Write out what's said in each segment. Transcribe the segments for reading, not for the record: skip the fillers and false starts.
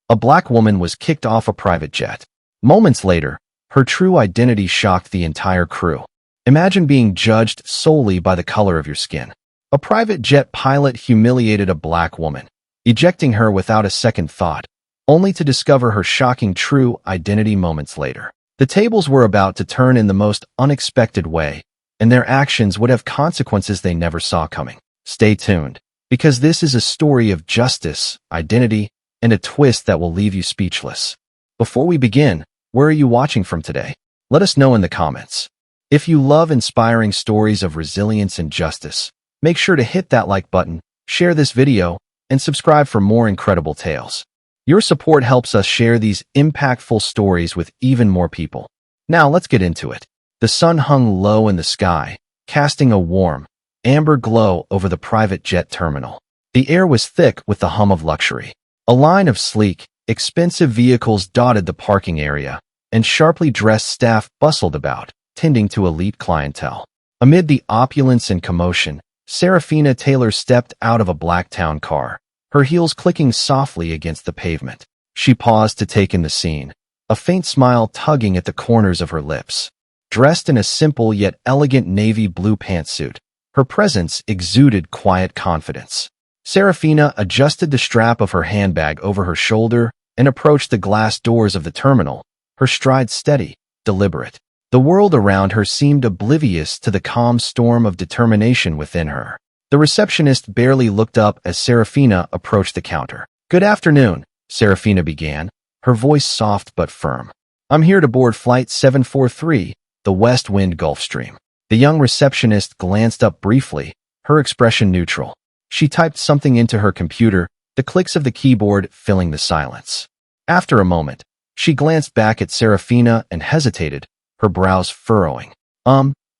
A black woman was kicked off a private jet. Moments later, her true identity shocked the entire crew. Imagine being judged solely by the color of your skin. A private jet pilot humiliated a black woman, ejecting her without a second thought, only to discover her shocking true identity moments later. The tables were about to turn in the most unexpected way, and their actions would have consequences they never saw coming. Stay tuned, because this is a story of justice, identity, and a twist that will leave you speechless. Before we begin, where are you watching from today? Let us know in the comments. If you love inspiring stories of resilience and justice, make sure to hit that like button, share this video, and subscribe for more incredible tales. Your support helps us share these impactful stories with even more people. Now let's get into it. The sun hung low in the sky, casting a warm, amber glow over the private jet terminal. The air was thick with the hum of luxury. A line of sleek, expensive vehicles dotted the parking area, and sharply dressed staff bustled about, tending to elite clientele. Amid the opulence and commotion, Serafina Taylor stepped out of a black town car, her heels clicking softly against the pavement. She paused to take in the scene, a faint smile tugging at the corners of her lips. Dressed in a simple yet elegant navy blue pantsuit, her presence exuded quiet confidence. Serafina adjusted the strap of her handbag over her shoulder and approached the glass doors of the terminal, her stride steady, deliberate. The world around her seemed oblivious to the calm storm of determination within her. The receptionist barely looked up as Serafina approached the counter. "Good afternoon," Serafina began, her voice soft but firm. "I'm here to board Flight 743, the West Wind Gulfstream." The young receptionist glanced up briefly, her expression neutral. She typed something into her computer, the clicks of the keyboard filling the silence. After a moment, she glanced back at Serafina and hesitated, her brows furrowing.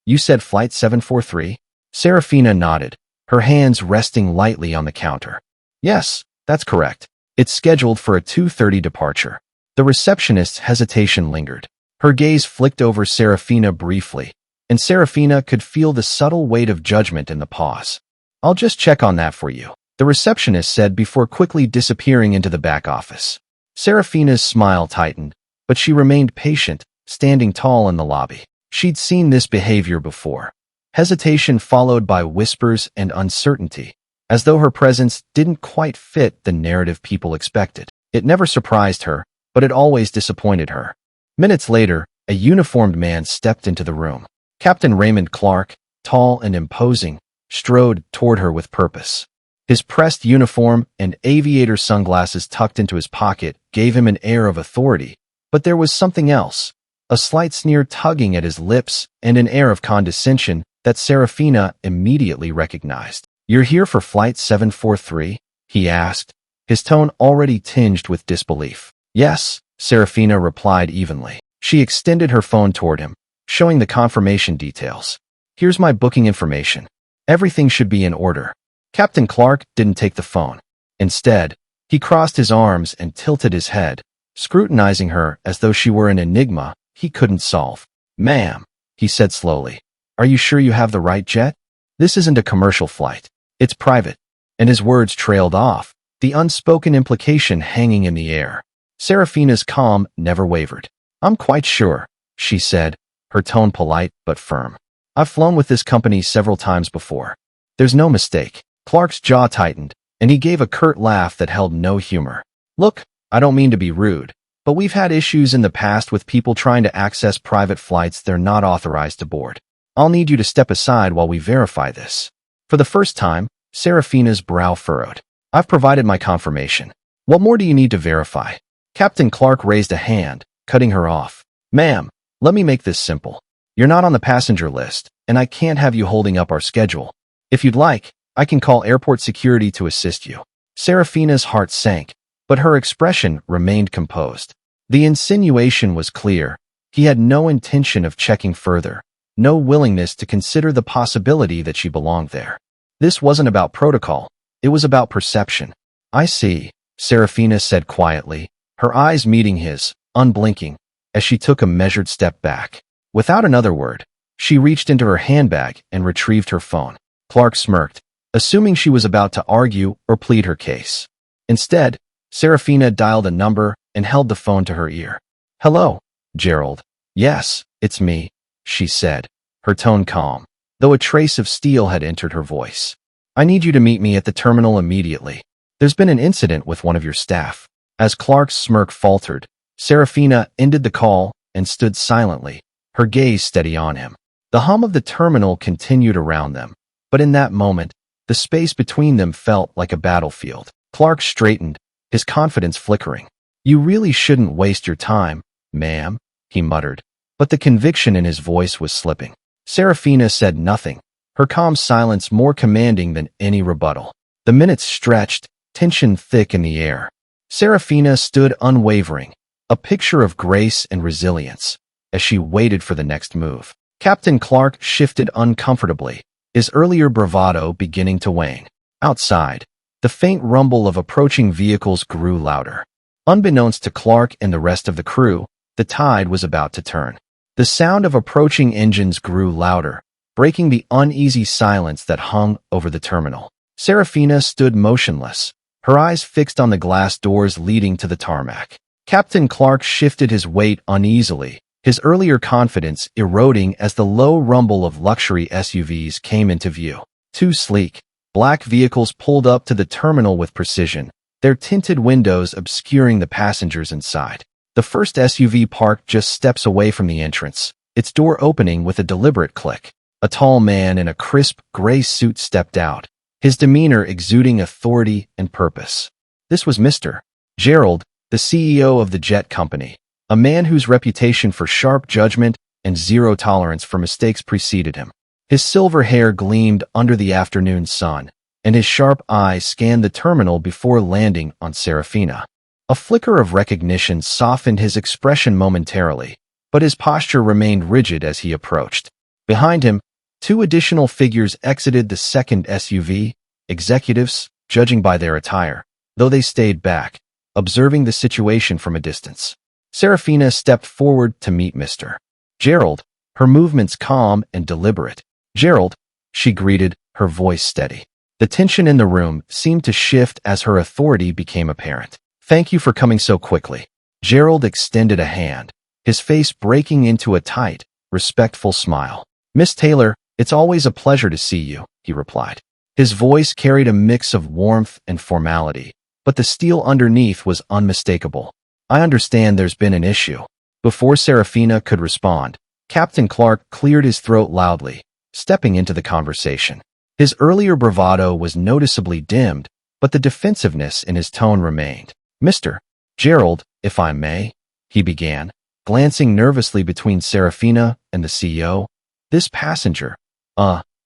You said Flight 743? Serafina nodded, her hands resting lightly on the counter. "Yes, that's correct. It's scheduled for a 2:30 departure." The receptionist's hesitation lingered. Her gaze flicked over Serafina briefly, and Serafina could feel the subtle weight of judgment in the pause. "I'll just check on that for you," the receptionist said before quickly disappearing into the back office. Serafina's smile tightened, but she remained patient, standing tall in the lobby. She'd seen this behavior before. Hesitation followed by whispers and uncertainty, as though her presence didn't quite fit the narrative people expected. It never surprised her, but it always disappointed her. Minutes later, a uniformed man stepped into the room. Captain Raymond Clark, tall and imposing, strode toward her with purpose. His pressed uniform and aviator sunglasses tucked into his pocket gave him an air of authority, but there was something else, a slight sneer tugging at his lips and an air of condescension that Serafina immediately recognized. "You're here for Flight 743? He asked, his tone already tinged with disbelief. "Yes," Serafina replied evenly. She extended her phone toward him, showing the confirmation details. "Here's my booking information. Everything should be in order." Captain Clark didn't take the phone. Instead, he crossed his arms and tilted his head, scrutinizing her as though she were an enigma he couldn't solve. "Ma'am," he said slowly, "are you sure you have the right jet? This isn't a commercial flight. It's private." And his words trailed off, the unspoken implication hanging in the air. Serafina's calm never wavered. "I'm quite sure," she said, her tone polite but firm. "I've flown with this company several times before. There's no mistake." Clark's jaw tightened, and he gave a curt laugh that held no humor. "Look, I don't mean to be rude, but we've had issues in the past with people trying to access private flights they're not authorized to board. I'll need you to step aside while we verify this." For the first time, Serafina's brow furrowed. "I've provided my confirmation. What more do you need to verify?" Captain Clark raised a hand, cutting her off. "Ma'am, let me make this simple. You're not on the passenger list, and I can't have you holding up our schedule. If you'd like, I can call airport security to assist you." Serafina's heart sank, but her expression remained composed. The insinuation was clear. He had no intention of checking further, no willingness to consider the possibility that she belonged there. This wasn't about protocol, it was about perception. "I see," Serafina said quietly, her eyes meeting his, unblinking, as she took a measured step back. Without another word, she reached into her handbag and retrieved her phone. Clark smirked, assuming she was about to argue or plead her case. Instead, Serafina dialed a number and held the phone to her ear. "Hello, Gerald." "Yes, it's me," she said, her tone calm, though a trace of steel had entered her voice. "I need you to meet me at the terminal immediately. There's been an incident with one of your staff." As Clark's smirk faltered, Serafina ended the call and stood silently, her gaze steady on him. The hum of the terminal continued around them, but in that moment, the space between them felt like a battlefield. Clark straightened, his confidence flickering. "You really shouldn't waste your time, ma'am," he muttered, but the conviction in his voice was slipping. Serafina said nothing, her calm silence more commanding than any rebuttal. The minutes stretched, tension thick in the air. Serafina stood unwavering, a picture of grace and resilience, as she waited for the next move. Captain Clark shifted uncomfortably, his earlier bravado beginning to wane. Outside, the faint rumble of approaching vehicles grew louder. Unbeknownst to Clark and the rest of the crew, the tide was about to turn. The sound of approaching engines grew louder, breaking the uneasy silence that hung over the terminal. Serafina stood motionless, her eyes fixed on the glass doors leading to the tarmac. Captain Clark shifted his weight uneasily, his earlier confidence eroding as the low rumble of luxury SUVs came into view. Two sleek, black vehicles pulled up to the terminal with precision, their tinted windows obscuring the passengers inside. The first SUV parked just steps away from the entrance, its door opening with a deliberate click. A tall man in a crisp, gray suit stepped out, his demeanor exuding authority and purpose. This was Mr. Gerald, the CEO of the jet company, a man whose reputation for sharp judgment and zero tolerance for mistakes preceded him. His silver hair gleamed under the afternoon sun, and his sharp eyes scanned the terminal before landing on Serafina. A flicker of recognition softened his expression momentarily, but his posture remained rigid as he approached. Behind him, two additional figures exited the second SUV, executives, judging by their attire, though they stayed back, observing the situation from a distance. Serafina stepped forward to meet Mr. Gerald, her movements calm and deliberate. "Gerald," she greeted, her voice steady. The tension in the room seemed to shift as her authority became apparent. "Thank you for coming so quickly." Gerald extended a hand, his face breaking into a tight, respectful smile. "Miss Taylor, it's always a pleasure to see you," he replied. His voice carried a mix of warmth and formality, but the steel underneath was unmistakable. "I understand there's been an issue." Before Serafina could respond, Captain Clark cleared his throat loudly, stepping into the conversation. His earlier bravado was noticeably dimmed, but the defensiveness in his tone remained. "Mr. Gerald, if I may," he began, glancing nervously between Serafina and the CEO. "This passenger,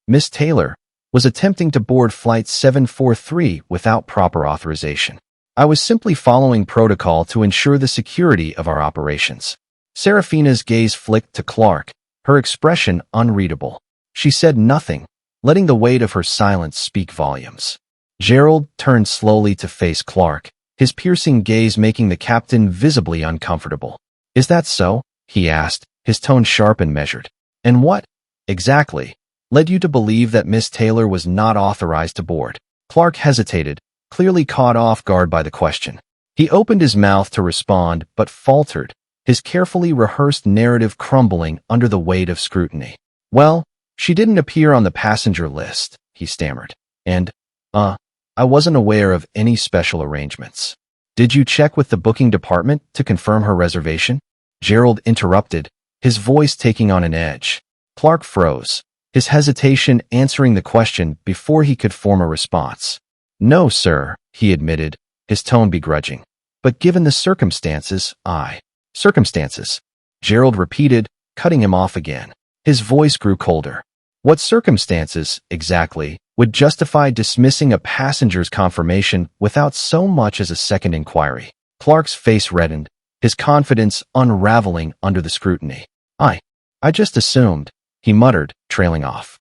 Miss Taylor, was attempting to board Flight 743 without proper authorization. I was simply following protocol to ensure the security of our operations." Serafina's gaze flicked to Clark, her expression unreadable. She said nothing, letting the weight of her silence speak volumes. Gerald turned slowly to face Clark, his piercing gaze making the captain visibly uncomfortable. "Is that so?" he asked, his tone sharp and measured. "And what, exactly, led you to believe that Miss Taylor was not authorized to board?" Clark hesitated, clearly caught off guard by the question. He opened his mouth to respond, but faltered, his carefully rehearsed narrative crumbling under the weight of scrutiny. "Well, she didn't appear on the passenger list," he stammered. "And, I wasn't aware of any special arrangements." "Did you check with the booking department to confirm her reservation?" Gerald interrupted, his voice taking on an edge. Clark froze, his hesitation answering the question before he could form a response. "No, sir," he admitted, his tone begrudging. "But given the circumstances, Circumstances," Gerald repeated, cutting him off again. His voice grew colder. "What circumstances, exactly, would justify dismissing a passenger's confirmation without so much as a second inquiry?" Clark's face reddened, his confidence unraveling under the scrutiny. I just assumed," he muttered, trailing off.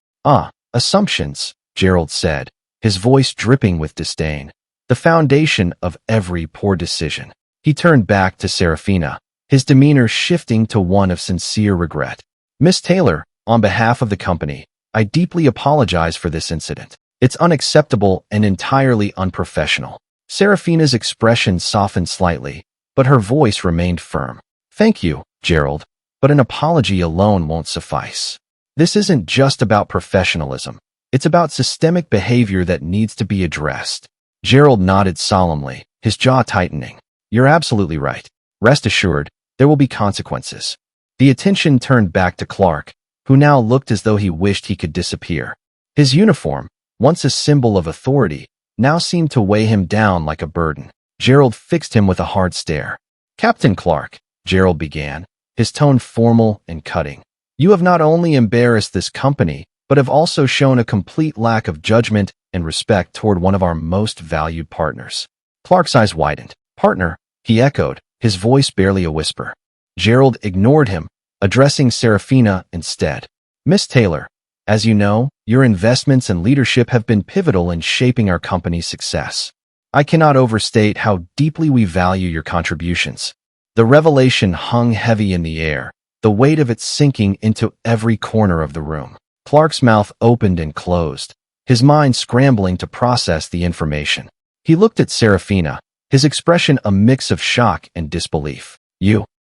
Assumptions," Gerald said, his voice dripping with disdain. "The foundation of every poor decision." He turned back to Serafina, his demeanor shifting to one of sincere regret. "Miss Taylor, on behalf of the company, I deeply apologize for this incident. It's unacceptable and entirely unprofessional." Seraphina's expression softened slightly, but her voice remained firm. Thank you, Gerald, but an apology alone won't suffice. This isn't just about professionalism. It's about systemic behavior that needs to be addressed. Gerald nodded solemnly, his jaw tightening. You're absolutely right. Rest assured, there will be consequences. The attention turned back to Clark, who now looked as though he wished he could disappear. His uniform, once a symbol of authority, now seemed to weigh him down like a burden. Gerald fixed him with a hard stare. Captain Clark, Gerald began, his tone formal and cutting. You have not only embarrassed this company, but have also shown a complete lack of judgment and respect toward one of our most valued partners. Clark's eyes widened. Partner, he echoed, his voice barely a whisper. Gerald ignored him, addressing Seraphina instead. Miss Taylor, as you know, your investments and leadership have been pivotal in shaping our company's success. I cannot overstate how deeply we value your contributions. The revelation hung heavy in the air, the weight of it sinking into every corner of the room. Clark's mouth opened and closed, his mind scrambling to process the information. He looked at Seraphina, his expression a mix of shock and disbelief.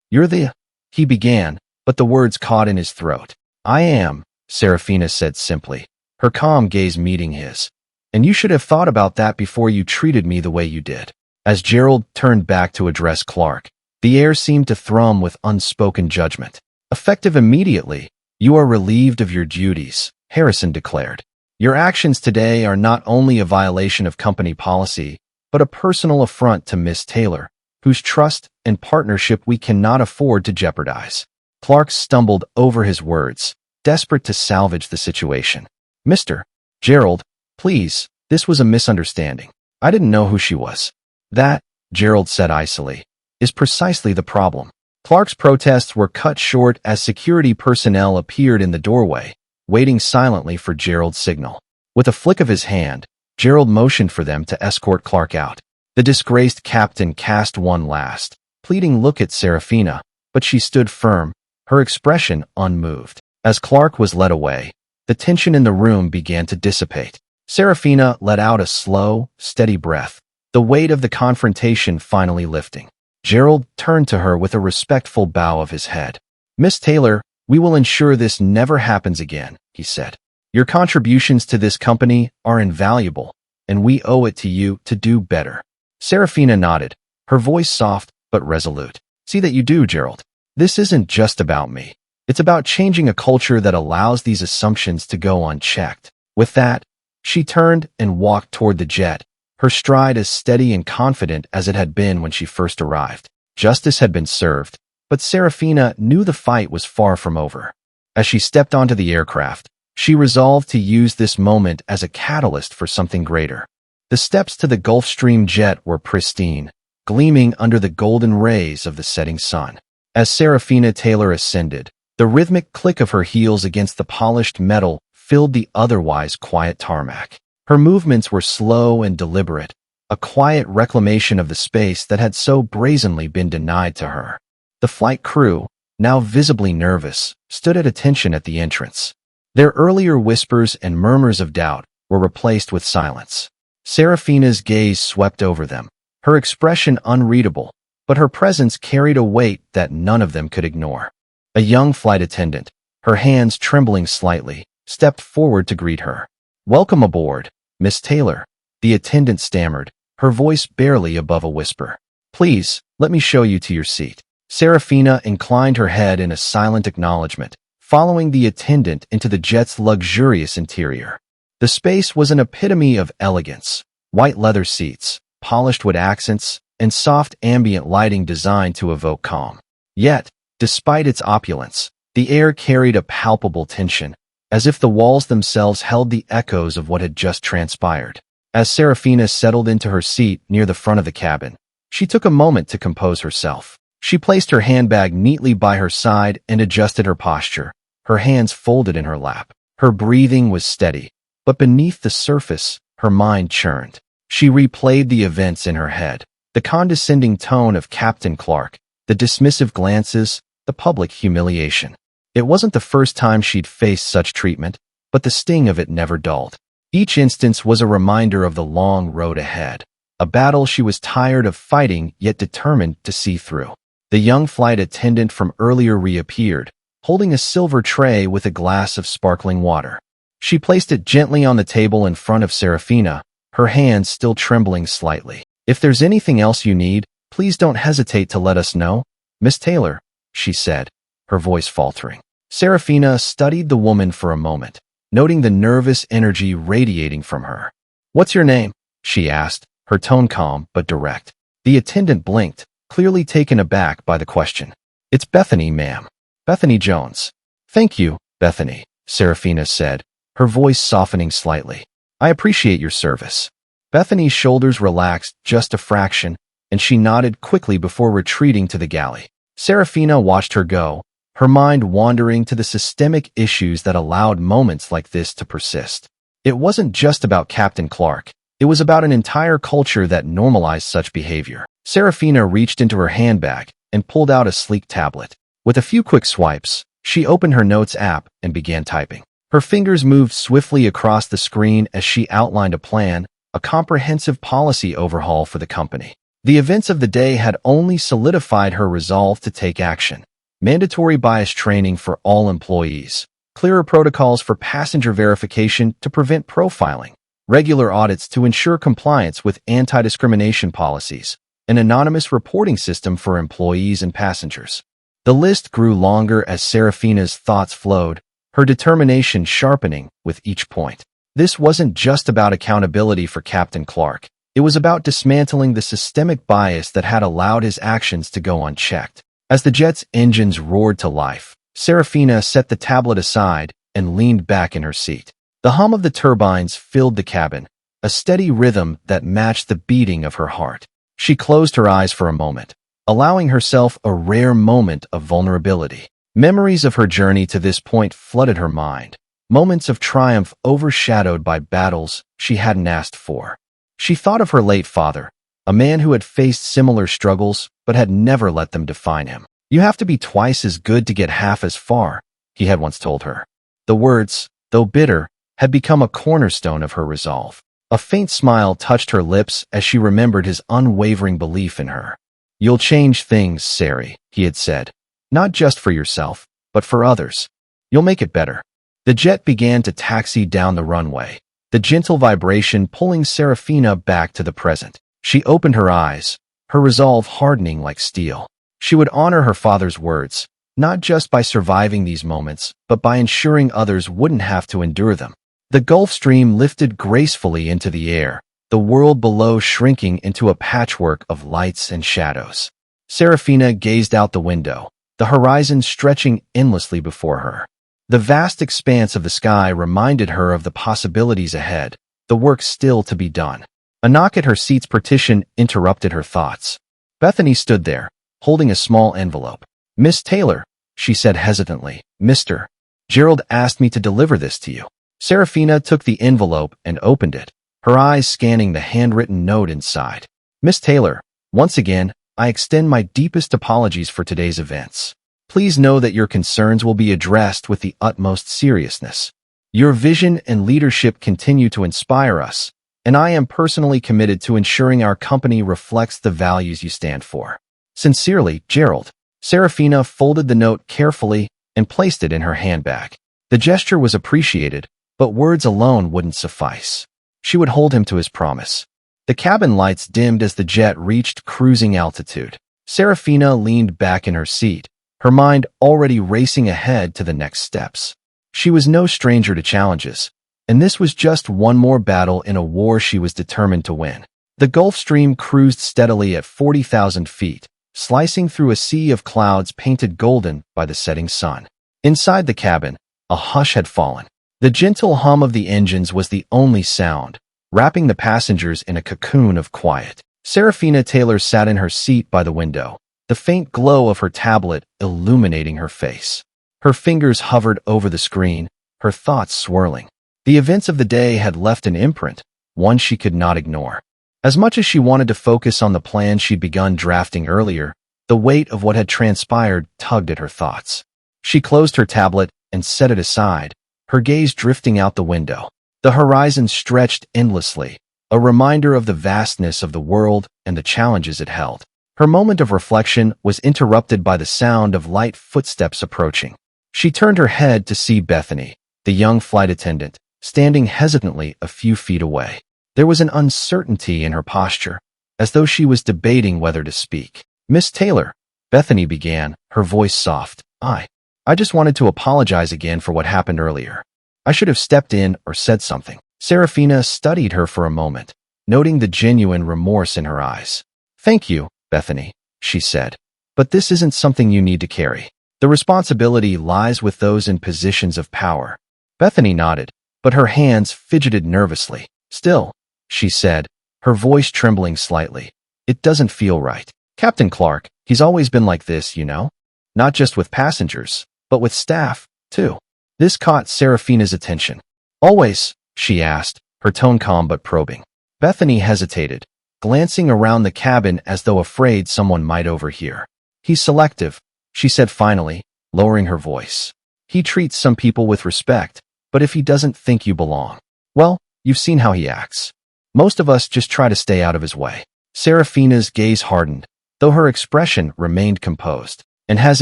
You're the... He began, but the words caught in his throat. I am, Seraphina said simply, her calm gaze meeting his. And you should have thought about that before you treated me the way you did. As Gerald turned back to address Clark, the air seemed to thrum with unspoken judgment. Effective immediately, you are relieved of your duties, Harrison declared. Your actions today are not only a violation of company policy, but a personal affront to Miss Taylor, whose trust and partnership we cannot afford to jeopardize. Clark stumbled over his words, desperate to salvage the situation. Mr. Gerald, please, this was a misunderstanding. I didn't know who she was. That, Gerald said icily, is precisely the problem. Clark's protests were cut short as security personnel appeared in the doorway, waiting silently for Gerald's signal. With a flick of his hand, Gerald motioned for them to escort Clark out. The disgraced captain cast one last, pleading look at Seraphina, but she stood firm, her expression unmoved. As Clark was led away, the tension in the room began to dissipate. Seraphina let out a slow, steady breath, the weight of the confrontation finally lifting. Gerald turned to her with a respectful bow of his head. Miss Taylor, we will ensure this never happens again, he said. Your contributions to this company are invaluable, and we owe it to you to do better. Seraphina nodded, her voice soft but resolute. See that you do, Gerald. This isn't just about me. It's about changing a culture that allows these assumptions to go unchecked. With that, she turned and walked toward the jet, her stride as steady and confident as it had been when she first arrived. Justice had been served, but Seraphina knew the fight was far from over. As she stepped onto the aircraft, she resolved to use this moment as a catalyst for something greater. The steps to the Gulfstream jet were pristine, gleaming under the golden rays of the setting sun. As Seraphina Taylor ascended, the rhythmic click of her heels against the polished metal filled the otherwise quiet tarmac. Her movements were slow and deliberate, a quiet reclamation of the space that had so brazenly been denied to her. The flight crew, now visibly nervous, stood at attention at the entrance. Their earlier whispers and murmurs of doubt were replaced with silence. Seraphina's gaze swept over them, her expression unreadable, but her presence carried a weight that none of them could ignore. A young flight attendant, her hands trembling slightly, stepped forward to greet her. Welcome aboard, Miss Taylor, the attendant stammered, her voice barely above a whisper. Please, let me show you to your seat. Seraphina inclined her head in a silent acknowledgement, following the attendant into the jet's luxurious interior. The space was an epitome of elegance, white leather seats, polished wood accents, and soft ambient lighting designed to evoke calm. Yet, despite its opulence, the air carried a palpable tension, as if the walls themselves held the echoes of what had just transpired. As Seraphina settled into her seat near the front of the cabin, she took a moment to compose herself. She placed her handbag neatly by her side and adjusted her posture, her hands folded in her lap. Her breathing was steady, but beneath the surface, her mind churned. She replayed the events in her head, the condescending tone of Captain Clark, the dismissive glances, the public humiliation. It wasn't the first time she'd faced such treatment, but the sting of it never dulled. Each instance was a reminder of the long road ahead, a battle she was tired of fighting yet determined to see through. The young flight attendant from earlier reappeared, holding a silver tray with a glass of sparkling water. She placed it gently on the table in front of Serafina, her hands still trembling slightly. "If there's anything else you need, please don't hesitate to let us know, Miss Taylor," she said, her voice faltering. Serafina studied the woman for a moment, noting the nervous energy radiating from her. "What's your name?" she asked, her tone calm but direct. The attendant blinked, clearly taken aback by the question. "It's Bethany, ma'am. Bethany Jones." "Thank you, Bethany," Serafina said, her voice softening slightly. "I appreciate your service." Bethany's shoulders relaxed just a fraction, and she nodded quickly before retreating to the galley. Serafina watched her go, her mind wandering to the systemic issues that allowed moments like this to persist. It wasn't just about Captain Clark. It was about an entire culture that normalized such behavior. Serafina reached into her handbag and pulled out a sleek tablet. With a few quick swipes, she opened her notes app and began typing. Her fingers moved swiftly across the screen as she outlined a plan, a comprehensive policy overhaul for the company. The events of the day had only solidified her resolve to take action. Mandatory bias training for all employees, clearer protocols for passenger verification to prevent profiling, regular audits to ensure compliance with anti-discrimination policies, an anonymous reporting system for employees and passengers. The list grew longer as Serafina's thoughts flowed, her determination sharpening with each point. This wasn't just about accountability for Captain Clark. It was about dismantling the systemic bias that had allowed his actions to go unchecked. As the jet's engines roared to life, Serafina set the tablet aside and leaned back in her seat. The hum of the turbines filled the cabin, a steady rhythm that matched the beating of her heart. She closed her eyes for a moment, allowing herself a rare moment of vulnerability. Memories of her journey to this point flooded her mind, moments of triumph overshadowed by battles she hadn't asked for. She thought of her late father, a man who had faced similar struggles but had never let them define him. "You have to be twice as good to get half as far," he had once told her. The words, though bitter, had become a cornerstone of her resolve. A faint smile touched her lips as she remembered his unwavering belief in her. "You'll change things, Sari," he had said. "Not just for yourself, but for others. You'll make it better." The jet began to taxi down the runway, the gentle vibration pulling Serafina back to the present. She opened her eyes, her resolve hardening like steel. She would honor her father's words, not just by surviving these moments, but by ensuring others wouldn't have to endure them. The Gulf Stream lifted gracefully into the air, the world below shrinking into a patchwork of lights and shadows. Serafina gazed out the window, the horizon stretching endlessly before her. The vast expanse of the sky reminded her of the possibilities ahead, the work still to be done. A knock at her seat's partition interrupted her thoughts. Bethany stood there, holding a small envelope. "Miss Taylor," she said hesitantly, "Mr. Gerald asked me to deliver this to you." Serafina took the envelope and opened it, her eyes scanning the handwritten note inside. "Miss Taylor, once again, I extend my deepest apologies for today's events. Please know that your concerns will be addressed with the utmost seriousness. Your vision and leadership continue to inspire us, and I am personally committed to ensuring our company reflects the values you stand for. Sincerely, Gerald." Serafina folded the note carefully and placed it in her handbag. The gesture was appreciated, but words alone wouldn't suffice. She would hold him to his promise. The cabin lights dimmed as the jet reached cruising altitude. Serafina leaned back in her seat, her mind already racing ahead to the next steps. She was no stranger to challenges, and this was just one more battle in a war she was determined to win. The Gulf Stream cruised steadily at 40,000 feet, slicing through a sea of clouds painted golden by the setting sun. Inside the cabin, a hush had fallen. The gentle hum of the engines was the only sound, wrapping the passengers in a cocoon of quiet. Serafina Taylor sat in her seat by the window, the faint glow of her tablet illuminating her face. Her fingers hovered over the screen, her thoughts swirling. The events of the day had left an imprint, one she could not ignore. As much as she wanted to focus on the plan she'd begun drafting earlier, the weight of what had transpired tugged at her thoughts. She closed her tablet and set it aside, her gaze drifting out the window. The horizon stretched endlessly, a reminder of the vastness of the world and the challenges it held. Her moment of reflection was interrupted by the sound of light footsteps approaching. She turned her head to see Bethany, the young flight attendant, standing hesitantly a few feet away. There was an uncertainty in her posture, as though she was debating whether to speak. "Miss Taylor," Bethany began, her voice soft. I just wanted to apologize again for what happened earlier. I should have stepped in or said something." Serafina studied her for a moment, noting the genuine remorse in her eyes. "Thank you, Bethany," she said. "But this isn't something you need to carry. The responsibility lies with those in positions of power." Bethany nodded, but her hands fidgeted nervously. "Still," she said, her voice trembling slightly, "it doesn't feel right. Captain Clark, he's always been like this, you know? Not just with passengers, but with staff, too." This caught Serafina's attention. "Always?" she asked, her tone calm but probing. Bethany hesitated, glancing around the cabin as though afraid someone might overhear. "He's selective," she said finally, lowering her voice. "He treats some people with respect, but if he doesn't think you belong, well, you've seen how he acts. Most of us just try to stay out of his way." Serafina's gaze hardened, though her expression remained composed. "And has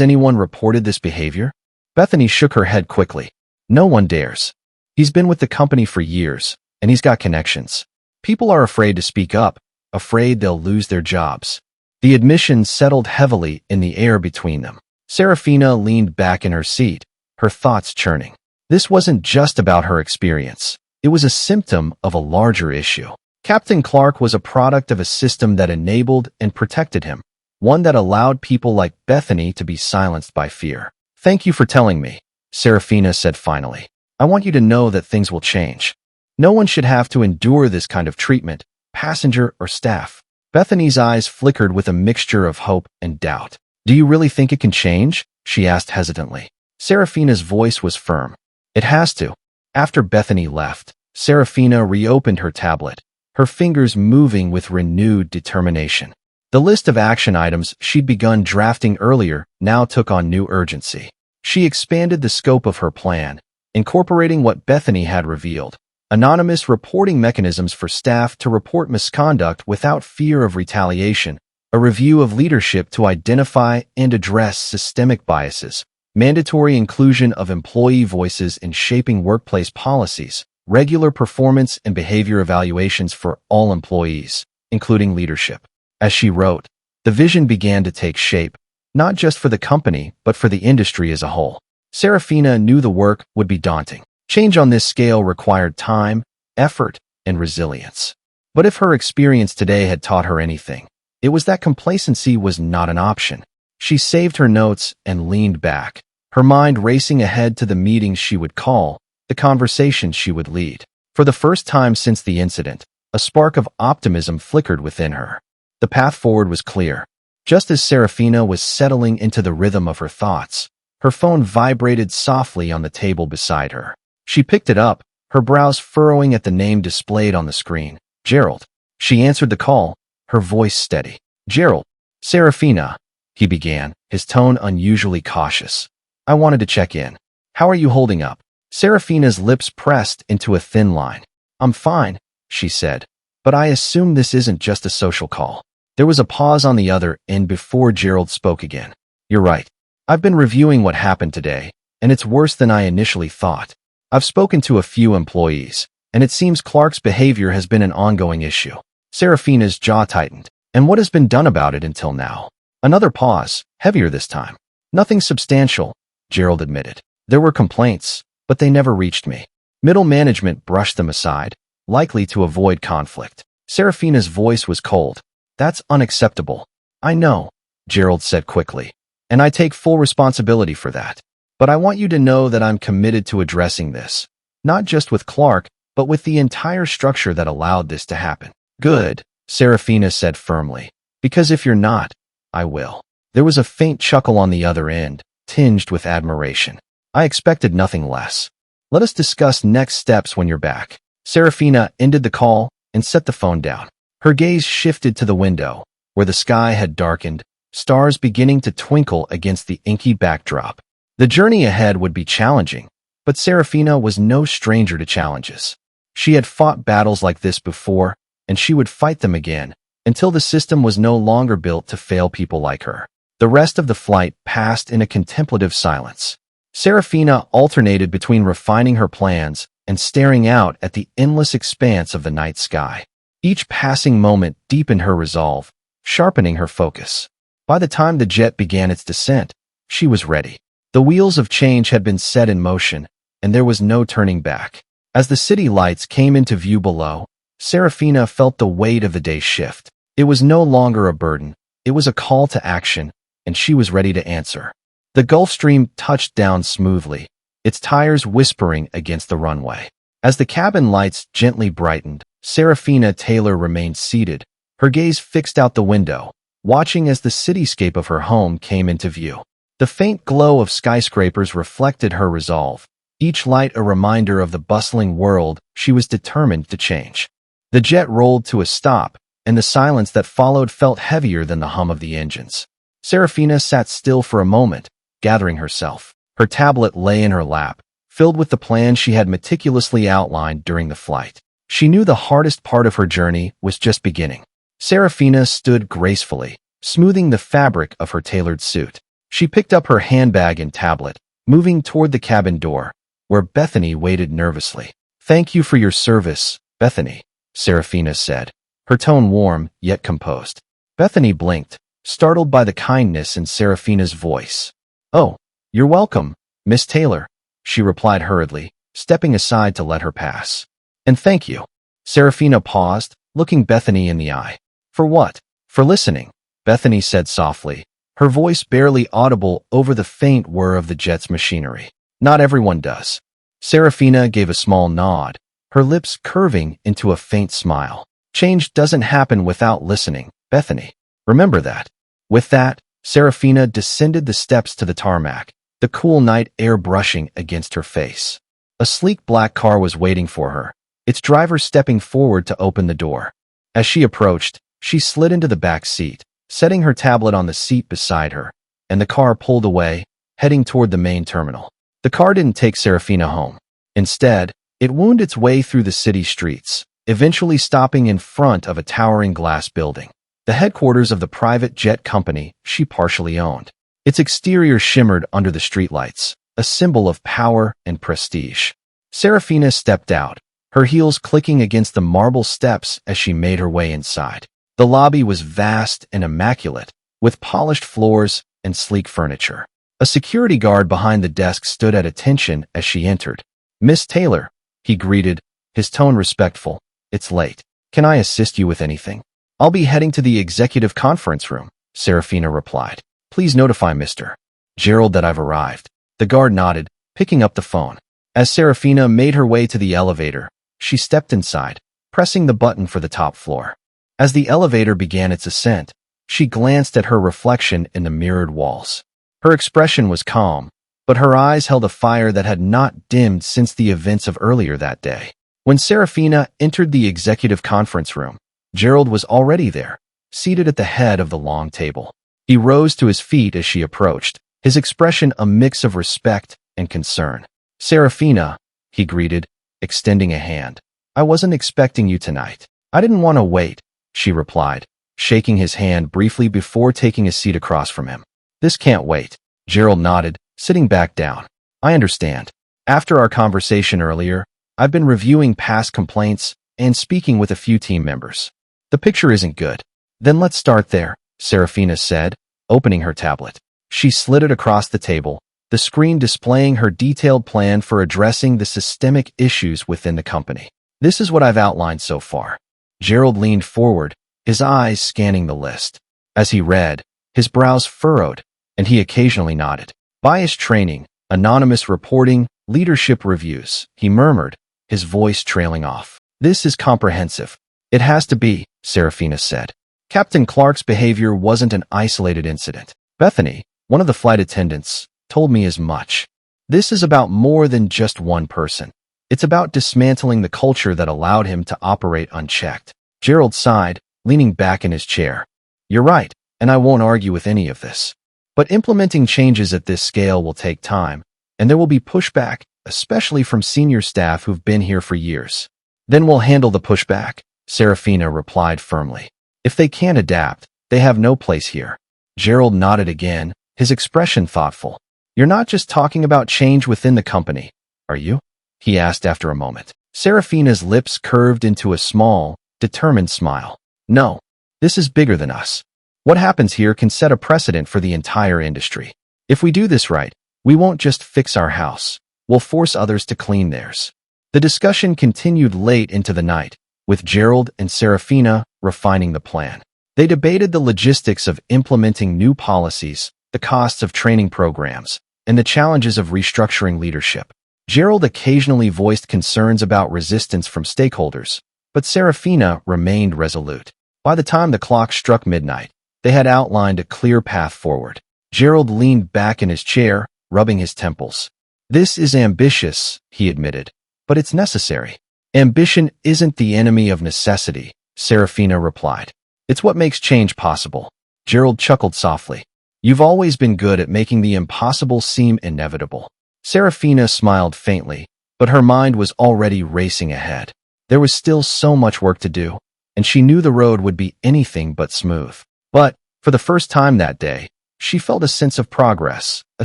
anyone reported this behavior?" Bethany shook her head quickly. "No one dares. He's been with the company for years, and he's got connections. People are afraid to speak up, afraid they'll lose their jobs." The admission settled heavily in the air between them. Serafina leaned back in her seat, her thoughts churning. This wasn't just about her experience. It was a symptom of a larger issue. Captain Clark was a product of a system that enabled and protected him, one that allowed people like Bethany to be silenced by fear. "Thank you for telling me," Serafina said finally. "I want you to know that things will change. No one should have to endure this kind of treatment, passenger or staff." Bethany's eyes flickered with a mixture of hope and doubt. "Do you really think it can change?" she asked hesitantly. Serafina's voice was firm. "It has to." After Bethany left, Serafina reopened her tablet, her fingers moving with renewed determination. The list of action items she'd begun drafting earlier now took on new urgency. She expanded the scope of her plan, incorporating what Bethany had revealed: anonymous reporting mechanisms for staff to report misconduct without fear of retaliation, a review of leadership to identify and address systemic biases, mandatory inclusion of employee voices in shaping workplace policies, regular performance and behavior evaluations for all employees, including leadership. As she wrote, the vision began to take shape, not just for the company, but for the industry as a whole. Serafina knew the work would be daunting. Change on this scale required time, effort, and resilience. But if her experience today had taught her anything, it was that complacency was not an option. She saved her notes and leaned back, her mind racing ahead to the meetings she would call, the conversations she would lead. For the first time since the incident, a spark of optimism flickered within her. The path forward was clear. Just as Serafina was settling into the rhythm of her thoughts, her phone vibrated softly on the table beside her. She picked it up, her brows furrowing at the name displayed on the screen. "Gerald." She answered the call, her voice steady. "Gerald." "Serafina," he began, his tone unusually cautious. "I wanted to check in. How are you holding up?" Serafina's lips pressed into a thin line. "I'm fine," she said, "but I assume this isn't just a social call." There was a pause on the other end before Gerald spoke again. "You're right. I've been reviewing what happened today, and it's worse than I initially thought. I've spoken to a few employees, and it seems Clark's behavior has been an ongoing issue." Serafina's jaw tightened. "And what has been done about it until now?" Another pause, heavier this time. "Nothing substantial," Gerald admitted. "There were complaints, but they never reached me. Middle management brushed them aside, likely to avoid conflict." Serafina's voice was cold. "That's unacceptable." "I know," Gerald said quickly, "and I take full responsibility for that. But I want you to know that I'm committed to addressing this, not just with Clark, but with the entire structure that allowed this to happen." "Good," Serafina said firmly, "because if you're not, I will." There was a faint chuckle on the other end, tinged with admiration. "I expected nothing less. Let us discuss next steps when you're back." Serafina ended the call and set the phone down. Her gaze shifted to the window, where the sky had darkened, stars beginning to twinkle against the inky backdrop. The journey ahead would be challenging, but Serafina was no stranger to challenges. She had fought battles like this before, and she would fight them again, until the system was no longer built to fail people like her. The rest of the flight passed in a contemplative silence. Serafina alternated between refining her plans and staring out at the endless expanse of the night sky. Each passing moment deepened her resolve, sharpening her focus. By the time the jet began its descent, she was ready. The wheels of change had been set in motion, and there was no turning back. As the city lights came into view below, Serafina felt the weight of the day shift. It was no longer a burden, it was a call to action, and she was ready to answer. The Gulfstream touched down smoothly, its tires whispering against the runway. As the cabin lights gently brightened, Serafina Taylor remained seated, her gaze fixed out the window, watching as the cityscape of her home came into view. The faint glow of skyscrapers reflected her resolve, each light a reminder of the bustling world she was determined to change. The jet rolled to a stop, and the silence that followed felt heavier than the hum of the engines. Serafina sat still for a moment, gathering herself. Her tablet lay in her lap, filled with the plans she had meticulously outlined during the flight. She knew the hardest part of her journey was just beginning. Serafina stood gracefully, smoothing the fabric of her tailored suit. She picked up her handbag and tablet, moving toward the cabin door, where Bethany waited nervously. "Thank you for your service, Bethany," Serafina said, her tone warm yet composed. Bethany blinked, startled by the kindness in Serafina's voice. "Oh, you're welcome, Miss Taylor," she replied hurriedly, stepping aside to let her pass. "And thank you." Serafina paused, looking Bethany in the eye. "For what?" "For listening," Bethany said softly, her voice barely audible over the faint whir of the jet's machinery. "Not everyone does." Serafina gave a small nod, her lips curving into a faint smile. "Change doesn't happen without listening, Bethany. Remember that." With that, Serafina descended the steps to the tarmac, the cool night air brushing against her face. A sleek black car was waiting for her, its driver stepping forward to open the door. As she approached, she slid into the back seat, setting her tablet on the seat beside her, and the car pulled away, heading toward the main terminal. The car didn't take Serafina home. Instead, it wound its way through the city streets, eventually stopping in front of a towering glass building, the headquarters of the private jet company she partially owned. Its exterior shimmered under the streetlights, a symbol of power and prestige. Serafina stepped out, her heels clicking against the marble steps as she made her way inside. The lobby was vast and immaculate, with polished floors and sleek furniture. A security guard behind the desk stood at attention as she entered. "Miss Taylor," he greeted, his tone respectful. "It's late. Can I assist you with anything?" "I'll be heading to the executive conference room," Serafina replied. "Please notify Mr. Gerald that I've arrived." The guard nodded, picking up the phone. As Serafina made her way to the elevator, she stepped inside, pressing the button for the top floor. As the elevator began its ascent, she glanced at her reflection in the mirrored walls. Her expression was calm, but her eyes held a fire that had not dimmed since the events of earlier that day. When Serafina entered the executive conference room, Gerald was already there, seated at the head of the long table. He rose to his feet as she approached, his expression a mix of respect and concern. "Serafina," he greeted, extending a hand. "I wasn't expecting you tonight." "I didn't want to wait," she replied, shaking his hand briefly before taking a seat across from him. "This can't wait," Gerald nodded, sitting back down. "I understand. After our conversation earlier, I've been reviewing past complaints and speaking with a few team members. The picture isn't good." "Then let's start there," Serafina said, opening her tablet. She slid it across the table, the screen displaying her detailed plan for addressing the systemic issues within the company. "This is what I've outlined so far." Gerald leaned forward, his eyes scanning the list. As he read, his brows furrowed, and he occasionally nodded. "Bias training, anonymous reporting, leadership reviews," he murmured, his voice trailing off. "This is comprehensive." "It has to be," Serafina said. "Captain Clark's behavior wasn't an isolated incident. Bethany, one of the flight attendants, told me as much. This is about more than just one person. It's about dismantling the culture that allowed him to operate unchecked." Gerald sighed, leaning back in his chair. "You're right, and I won't argue with any of this. But implementing changes at this scale will take time, and there will be pushback, especially from senior staff who've been here for years." "Then we'll handle the pushback," Serafina replied firmly. If they can't adapt, they have no place here. Gerald nodded again, his expression thoughtful. You're not just talking about change within the company, are you? He asked after a moment. Serafina's lips curved into a small, determined smile. No, this is bigger than us. What happens here can set a precedent for the entire industry. If we do this right, we won't just fix our house, we'll force others to clean theirs. The discussion continued late into the night, with Gerald and Serafina refining the plan. They debated the logistics of implementing new policies, the costs of training programs, and the challenges of restructuring leadership. Gerald occasionally voiced concerns about resistance from stakeholders, but Serafina remained resolute. By the time the clock struck midnight, they had outlined a clear path forward. Gerald leaned back in his chair, rubbing his temples. This is ambitious, he admitted, but it's necessary. Ambition isn't the enemy of necessity, Serafina replied. It's what makes change possible. Gerald chuckled softly. You've always been good at making the impossible seem inevitable. Serafina smiled faintly, but her mind was already racing ahead. There was still so much work to do, and she knew the road would be anything but smooth. But, for the first time that day, she felt a sense of progress, a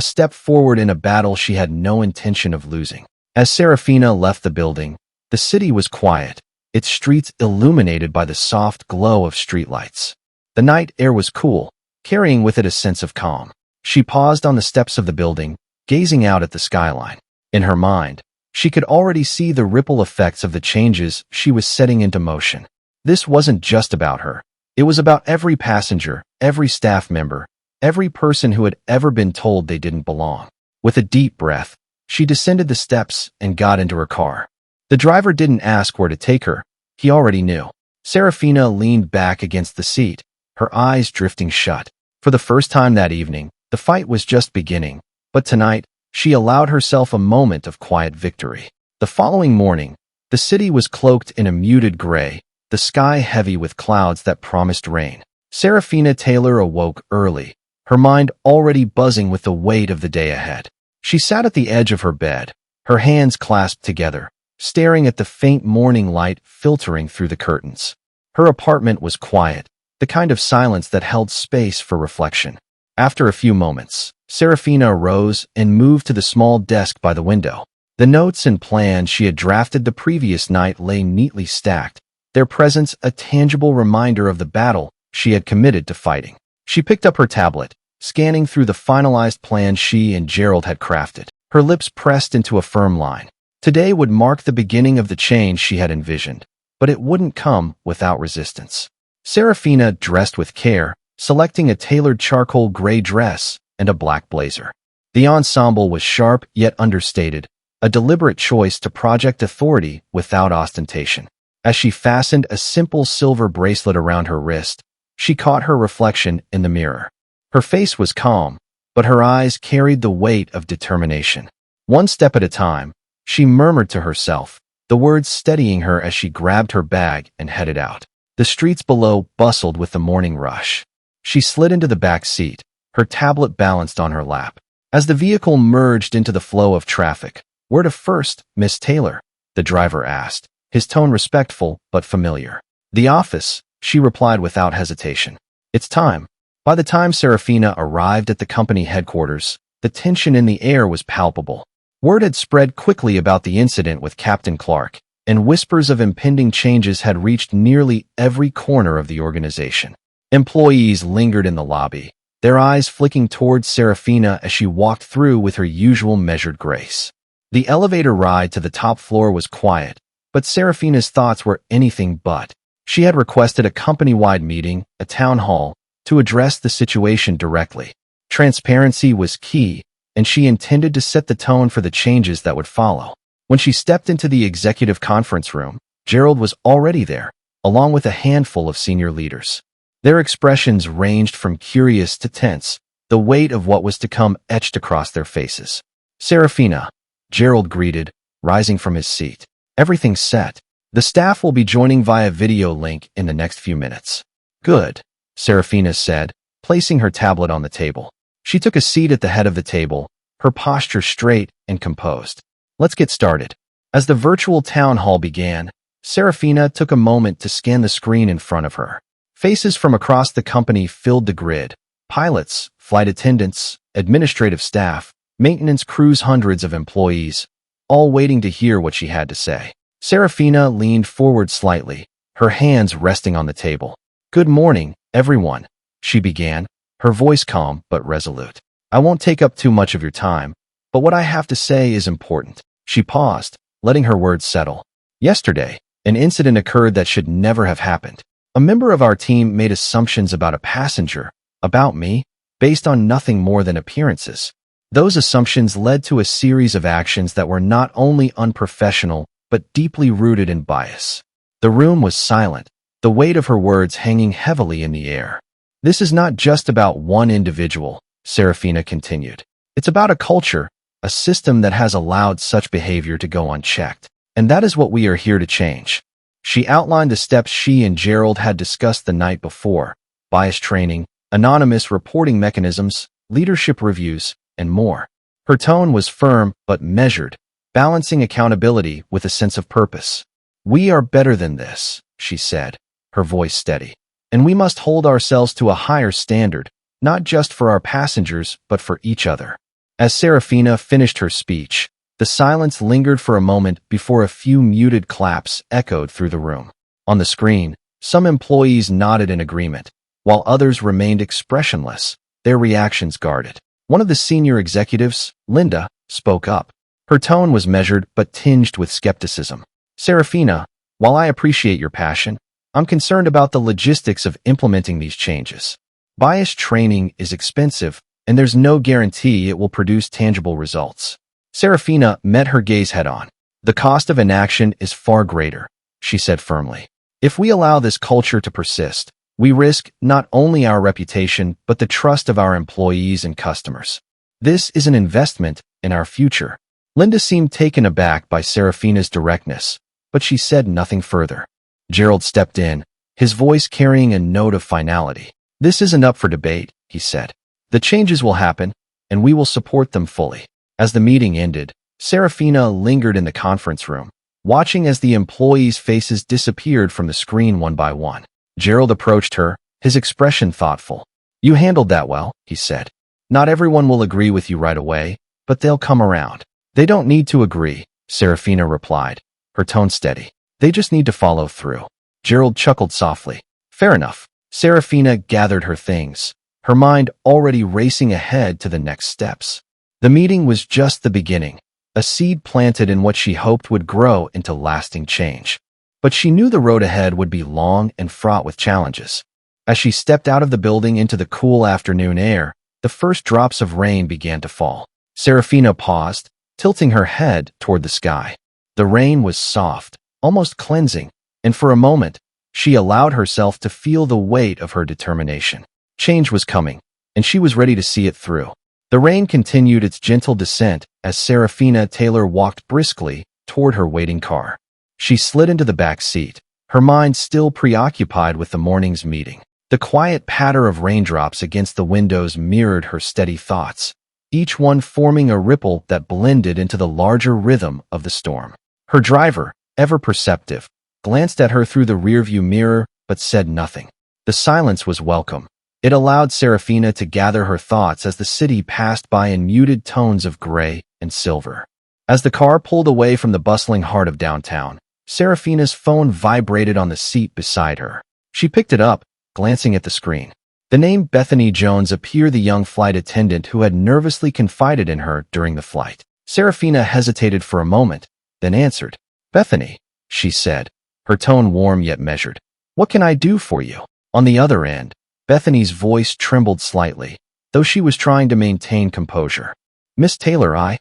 step forward in a battle she had no intention of losing. As Serafina left the building, the city was quiet, its streets illuminated by the soft glow of streetlights. The night air was cool, carrying with it a sense of calm. She paused on the steps of the building, gazing out at the skyline. In her mind, she could already see the ripple effects of the changes she was setting into motion. This wasn't just about her. It was about every passenger, every staff member, every person who had ever been told they didn't belong. With a deep breath, she descended the steps and got into her car. The driver didn't ask where to take her. He already knew. Serafina leaned back against the seat, her eyes drifting shut. For the first time that evening, the fight was just beginning, but tonight, she allowed herself a moment of quiet victory. The following morning, the city was cloaked in a muted gray, the sky heavy with clouds that promised rain. Serafina Taylor awoke early, her mind already buzzing with the weight of the day ahead. She sat at the edge of her bed, her hands clasped together, staring at the faint morning light filtering through the curtains. Her apartment was quiet, the kind of silence that held space for reflection. After a few moments, Serafina arose and moved to the small desk by the window. The notes and plans she had drafted the previous night lay neatly stacked, their presence a tangible reminder of the battle she had committed to fighting. She picked up her tablet, scanning through the finalized plans she and Gerald had crafted. Her lips pressed into a firm line. Today would mark the beginning of the change she had envisioned, but it wouldn't come without resistance. Serafina dressed with care, selecting a tailored charcoal gray dress and a black blazer. The ensemble was sharp yet understated, a deliberate choice to project authority without ostentation. As she fastened a simple silver bracelet around her wrist, she caught her reflection in the mirror. Her face was calm, but her eyes carried the weight of determination. One step at a time, she murmured to herself, the words steadying her as she grabbed her bag and headed out. The streets below bustled with the morning rush. She slid into the back seat, her tablet balanced on her lap. As the vehicle merged into the flow of traffic, "Where to first, Miss Taylor?" the driver asked, his tone respectful but familiar. "The office," she replied without hesitation. "It's time." By the time Serafina arrived at the company headquarters, the tension in the air was palpable. Word had spread quickly about the incident with Captain Clark, and whispers of impending changes had reached nearly every corner of the organization. Employees lingered in the lobby, their eyes flicking towards Serafina as she walked through with her usual measured grace. The elevator ride to the top floor was quiet, but Serafina's thoughts were anything but. She had requested a company-wide meeting, a town hall, to address the situation directly. Transparency was key, and she intended to set the tone for the changes that would follow. When she stepped into the executive conference room, Gerald was already there, along with a handful of senior leaders. Their expressions ranged from curious to tense, the weight of what was to come etched across their faces. "Serafina," Gerald greeted, rising from his seat. "Everything's set. The staff will be joining via video link in the next few minutes." "Good," Serafina said, placing her tablet on the table. She took a seat at the head of the table, her posture straight and composed. "Let's get started." As the virtual town hall began, Serafina took a moment to scan the screen in front of her. Faces from across the company filled the grid. Pilots, flight attendants, administrative staff, maintenance crews, hundreds of employees, all waiting to hear what she had to say. Serafina leaned forward slightly, her hands resting on the table. "Good morning, everyone," she began, her voice calm but resolute. "I won't take up too much of your time, but what I have to say is important." She paused, letting her words settle. "Yesterday, an incident occurred that should never have happened. A member of our team made assumptions about a passenger, about me, based on nothing more than appearances. Those assumptions led to a series of actions that were not only unprofessional, but deeply rooted in bias." The room was silent, the weight of her words hanging heavily in the air. "This is not just about one individual," Serafina continued. "It's about a culture, a system that has allowed such behavior to go unchecked. And that is what we are here to change." She outlined the steps she and Gerald had discussed the night before: bias training, anonymous reporting mechanisms, leadership reviews, and more. Her tone was firm but measured, balancing accountability with a sense of purpose. "We are better than this," she said, her voice steady. "And we must hold ourselves to a higher standard, not just for our passengers, but for each other." As Serafina finished her speech, the silence lingered for a moment before a few muted claps echoed through the room. On the screen, some employees nodded in agreement, while others remained expressionless, their reactions guarded. One of the senior executives, Linda, spoke up. Her tone was measured but tinged with skepticism. "Serafina, while I appreciate your passion, I'm concerned about the logistics of implementing these changes. Bias training is expensive, and there's no guarantee it will produce tangible results." Serafina met her gaze head-on. "The cost of inaction is far greater," she said firmly. "If we allow this culture to persist, we risk not only our reputation but the trust of our employees and customers. This is an investment in our future." Linda seemed taken aback by Serafina's directness, but she said nothing further. Gerald stepped in, his voice carrying a note of finality. "This isn't up for debate," he said. "The changes will happen, and we will support them fully." As the meeting ended, Serafina lingered in the conference room, watching as the employees' faces disappeared from the screen one by one. Gerald approached her, his expression thoughtful. "You handled that well," he said. "Not everyone will agree with you right away, but they'll come around." "They don't need to agree," Serafina replied, her tone steady. "They just need to follow through." Gerald chuckled softly. "Fair enough." Serafina gathered her things, her mind already racing ahead to the next steps. The meeting was just the beginning, a seed planted in what she hoped would grow into lasting change. But she knew the road ahead would be long and fraught with challenges. As she stepped out of the building into the cool afternoon air, the first drops of rain began to fall. Serafina paused, tilting her head toward the sky. The rain was soft, almost cleansing, and for a moment, she allowed herself to feel the weight of her determination. Change was coming, and she was ready to see it through. The rain continued its gentle descent as Serafina Taylor walked briskly toward her waiting car. She slid into the back seat, her mind still preoccupied with the morning's meeting. The quiet patter of raindrops against the windows mirrored her steady thoughts, each one forming a ripple that blended into the larger rhythm of the storm. Her driver, ever perceptive, glanced at her through the rearview mirror but said nothing. The silence was welcome. It allowed Serafina to gather her thoughts as the city passed by in muted tones of gray and silver. As the car pulled away from the bustling heart of downtown, Serafina's phone vibrated on the seat beside her. She picked it up, glancing at the screen. The name Bethany Jones appeared, the young flight attendant who had nervously confided in her during the flight. Serafina hesitated for a moment, then answered. "Bethany," she said, her tone warm yet measured. "What can I do for you?" On the other end, Bethany's voice trembled slightly, though she was trying to maintain composure. "Miss Taylor, I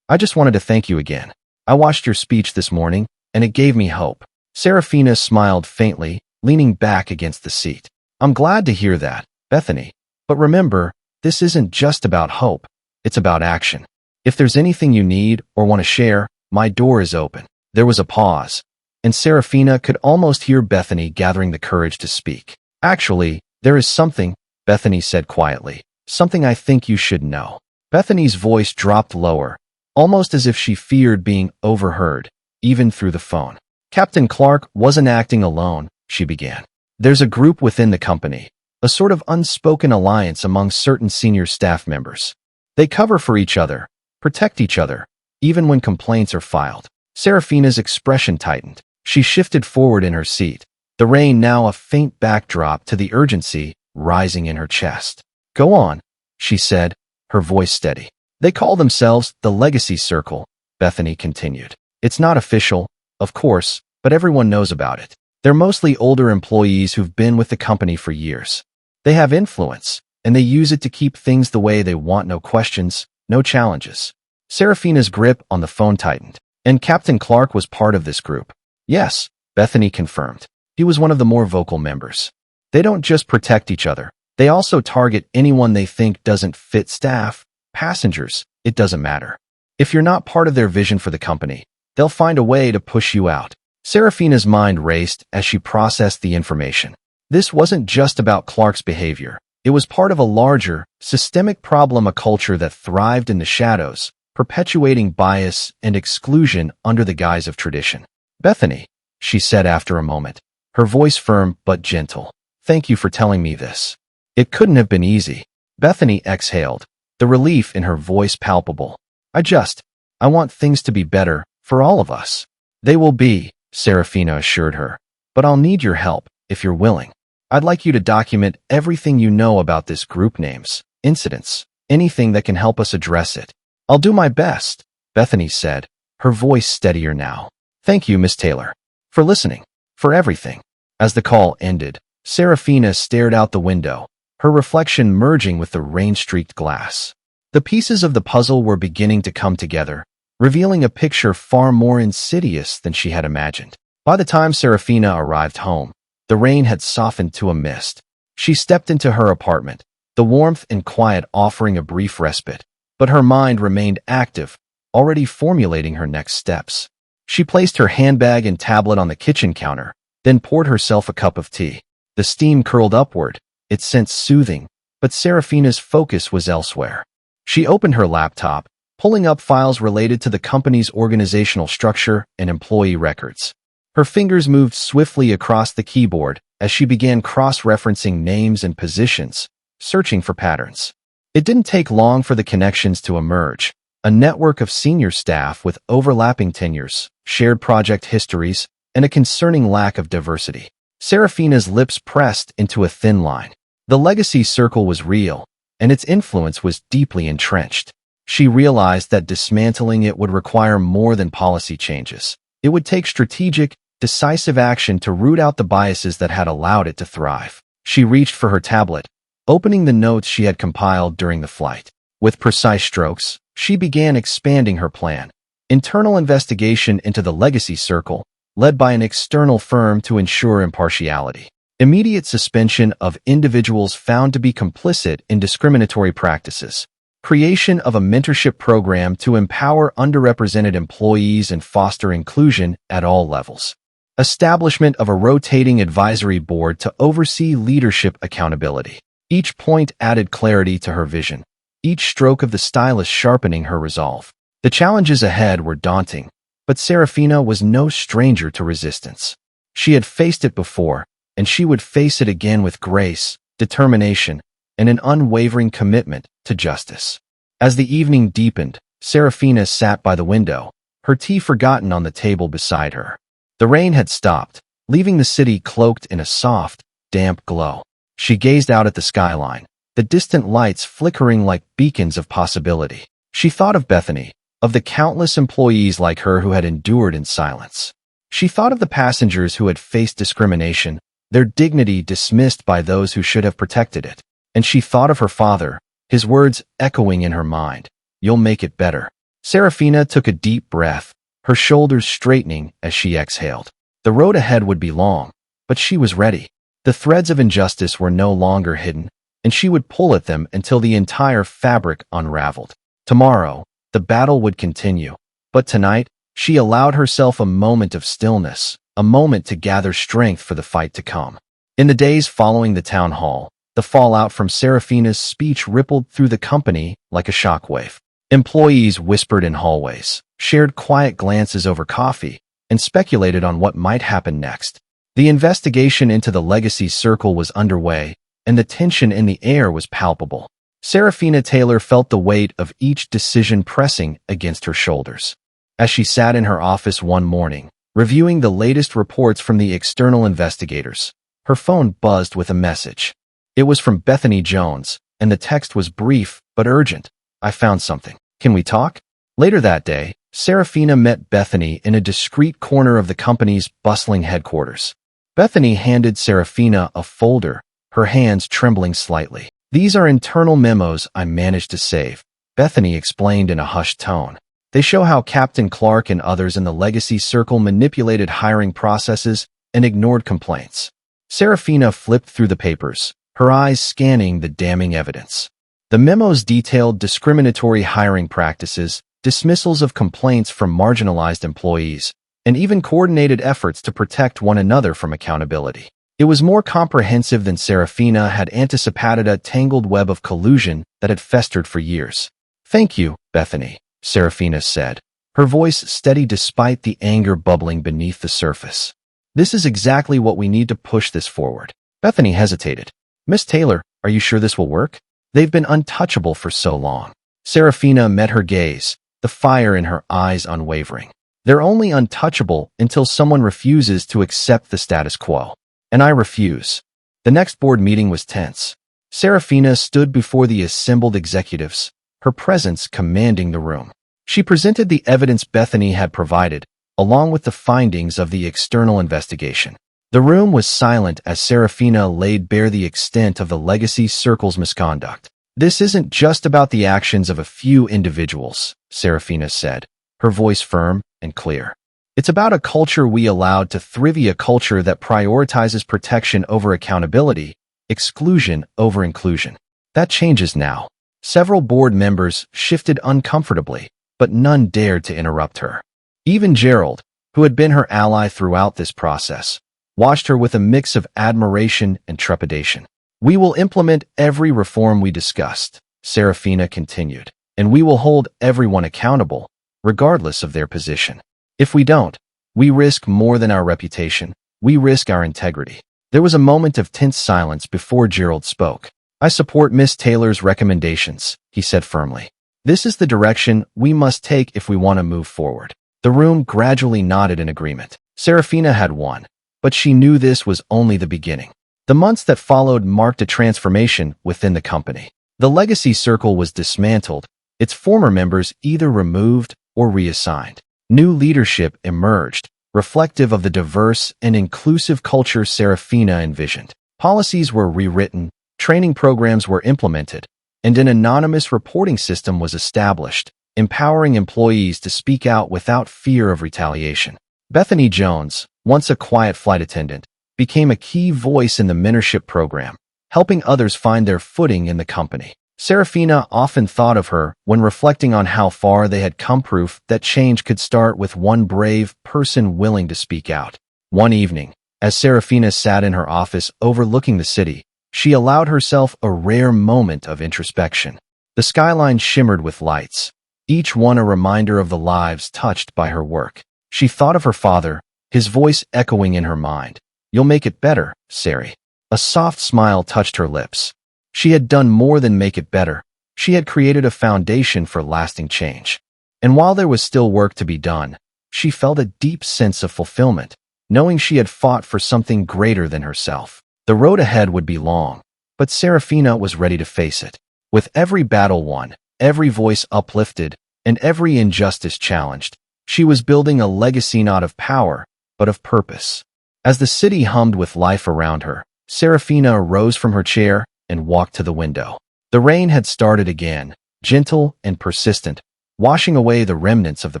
just wanted to thank you again. I watched your speech this morning, and it gave me hope." Serafina smiled faintly, leaning back against the seat. "I'm glad to hear that, Bethany. But remember, this isn't just about hope. It's about action. If there's anything you need or want to share, my door is open." There was a pause, and Serafina could almost hear Bethany gathering the courage to speak. "Actually, there is something," Bethany said quietly. "Something I think you should know." Bethany's voice dropped lower, almost as if she feared being overheard, even through the phone. Captain Clark wasn't acting alone, she began. There's a group within the company, a sort of unspoken alliance among certain senior staff members. They cover for each other, protect each other, even when complaints are filed. Serafina's expression tightened. She shifted forward in her seat, the rain now a faint backdrop to the urgency rising in her chest. Go on, she said, her voice steady. They call themselves the Legacy Circle, Bethany continued. It's not official, of course, but everyone knows about it. They're mostly older employees who've been with the company for years. They have influence, and they use it to keep things the way they want. No questions, no challenges. Serafina's grip on the phone tightened. And Captain Clark was part of this group. Yes, Bethany confirmed. He was one of the more vocal members. They don't just protect each other. They also target anyone they think doesn't fit. Staff, passengers, it doesn't matter. If you're not part of their vision for the company, they'll find a way to push you out. Serafina's mind raced as she processed the information. This wasn't just about Clark's behavior. It was part of a larger, systemic problem, a culture that thrived in the shadows, perpetuating bias and exclusion under the guise of tradition. Bethany, she said after a moment, her voice firm but gentle. Thank you for telling me this. It couldn't have been easy. Bethany exhaled, the relief in her voice palpable. I want things to be better for all of us. They will be, Serafina assured her. But I'll need your help, if you're willing. I'd like you to document everything you know about this group, names, incidents, anything that can help us address it. I'll do my best, Bethany said, her voice steadier now. Thank you, Miss Taylor, for listening, for everything. As the call ended, Serafina stared out the window, her reflection merging with the rain-streaked glass. The pieces of the puzzle were beginning to come together, revealing a picture far more insidious than she had imagined. By the time Serafina arrived home, the rain had softened to a mist. She stepped into her apartment, the warmth and quiet offering a brief respite, but her mind remained active, already formulating her next steps. She placed her handbag and tablet on the kitchen counter, then poured herself a cup of tea. The steam curled upward, its scent soothing, but Serafina's focus was elsewhere. She opened her laptop, pulling up files related to the company's organizational structure and employee records. Her fingers moved swiftly across the keyboard as she began cross-referencing names and positions, searching for patterns. It didn't take long for the connections to emerge. A network of senior staff with overlapping tenures, shared project histories, and a concerning lack of diversity. Serafina's lips pressed into a thin line. The Legacy Circle was real, and its influence was deeply entrenched. She realized that dismantling it would require more than policy changes. It would take strategic, decisive action to root out the biases that had allowed it to thrive. She reached for her tablet, opening the notes she had compiled during the flight. With precise strokes, she began expanding her plan. Internal investigation into the Legacy Circle, led by an external firm to ensure impartiality. Immediate suspension of individuals found to be complicit in discriminatory practices. Creation of a mentorship program to empower underrepresented employees and foster inclusion at all levels. Establishment of a rotating advisory board to oversee leadership accountability. Each point added clarity to her vision, each stroke of the stylus sharpening her resolve. The challenges ahead were daunting, but Serafina was no stranger to resistance. She had faced it before, and she would face it again with grace, determination, and an unwavering commitment to justice. As the evening deepened, Serafina sat by the window, her tea forgotten on the table beside her. The rain had stopped, leaving the city cloaked in a soft, damp glow. She gazed out at the skyline, the distant lights flickering like beacons of possibility. She thought of Bethany, of the countless employees like her who had endured in silence. She thought of the passengers who had faced discrimination, their dignity dismissed by those who should have protected it. And she thought of her father, his words echoing in her mind, "You'll make it better." Serafina took a deep breath, her shoulders straightening as she exhaled. The road ahead would be long, but she was ready. The threads of injustice were no longer hidden, and she would pull at them until the entire fabric unraveled. Tomorrow, the battle would continue, but tonight, she allowed herself a moment of stillness, a moment to gather strength for the fight to come. In the days following the town hall, the fallout from Serafina's speech rippled through the company like a shockwave. Employees whispered in hallways, shared quiet glances over coffee, and speculated on what might happen next. The investigation into the Legacy Circle was underway, and the tension in the air was palpable. Serafina Taylor felt the weight of each decision pressing against her shoulders. As she sat in her office one morning, reviewing the latest reports from the external investigators, her phone buzzed with a message. It was from Bethany Jones, and the text was brief but urgent. "I found something. Can we talk?" Later that day, Serafina met Bethany in a discreet corner of the company's bustling headquarters. Bethany handed Serafina a folder, her hands trembling slightly. "These are internal memos I managed to save," Bethany explained in a hushed tone. "They show how Captain Clark and others in the Legacy Circle manipulated hiring processes and ignored complaints." Serafina flipped through the papers, her eyes scanning the damning evidence. The memos detailed discriminatory hiring practices, dismissals of complaints from marginalized employees, and even coordinated efforts to protect one another from accountability. It was more comprehensive than Serafina had anticipated, a tangled web of collusion that had festered for years. "Thank you, Bethany," Serafina said, her voice steady despite the anger bubbling beneath the surface. "This is exactly what we need to push this forward." Bethany hesitated. "Miss Taylor, are you sure this will work? They've been untouchable for so long." Serafina met her gaze, the fire in her eyes unwavering. "They're only untouchable until someone refuses to accept the status quo. And I refuse." The next board meeting was tense. Serafina stood before the assembled executives, her presence commanding the room. She presented the evidence Bethany had provided, along with the findings of the external investigation. The room was silent as Serafina laid bare the extent of the Legacy Circle's misconduct. "This isn't just about the actions of a few individuals," Serafina said, her voice firm and clear. "It's about a culture we allowed to thrive, a culture that prioritizes protection over accountability, exclusion over inclusion. That changes now." Several board members shifted uncomfortably, but none dared to interrupt her. Even Gerald, who had been her ally throughout this process, watched her with a mix of admiration and trepidation. "We will implement every reform we discussed," Serafina continued, "and we will hold everyone accountable, regardless of their position. If we don't, we risk more than our reputation. We risk our integrity." There was a moment of tense silence before Gerald spoke. "I support Miss Taylor's recommendations," he said firmly. "This is the direction we must take if we want to move forward." The room gradually nodded in agreement. Serafina had won, but she knew this was only the beginning. The months that followed marked a transformation within the company. The Legacy Circle was dismantled, its former members either removed or reassigned. New leadership emerged, reflective of the diverse and inclusive culture Serafina envisioned. Policies were rewritten, training programs were implemented, and an anonymous reporting system was established, empowering employees to speak out without fear of retaliation. Bethany Jones, once a quiet flight attendant, became a key voice in the mentorship program, helping others find their footing in the company. Serafina often thought of her when reflecting on how far they had come, proof that change could start with one brave person willing to speak out. One evening, as Serafina sat in her office overlooking the city, she allowed herself a rare moment of introspection. The skyline shimmered with lights, each one a reminder of the lives touched by her work. She thought of her father, his voice echoing in her mind. "You'll make it better, Sari." A soft smile touched her lips. She had done more than make it better. She had created a foundation for lasting change. And while there was still work to be done, she felt a deep sense of fulfillment, knowing she had fought for something greater than herself. The road ahead would be long, but Serafina was ready to face it. With every battle won, every voice uplifted, and every injustice challenged, she was building a legacy not of power, but of purpose. As the city hummed with life around her, Serafina rose from her chair and walked to the window. The rain had started again, gentle and persistent, washing away the remnants of the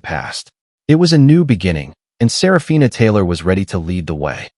past. It was a new beginning, and Serafina Taylor was ready to lead the way.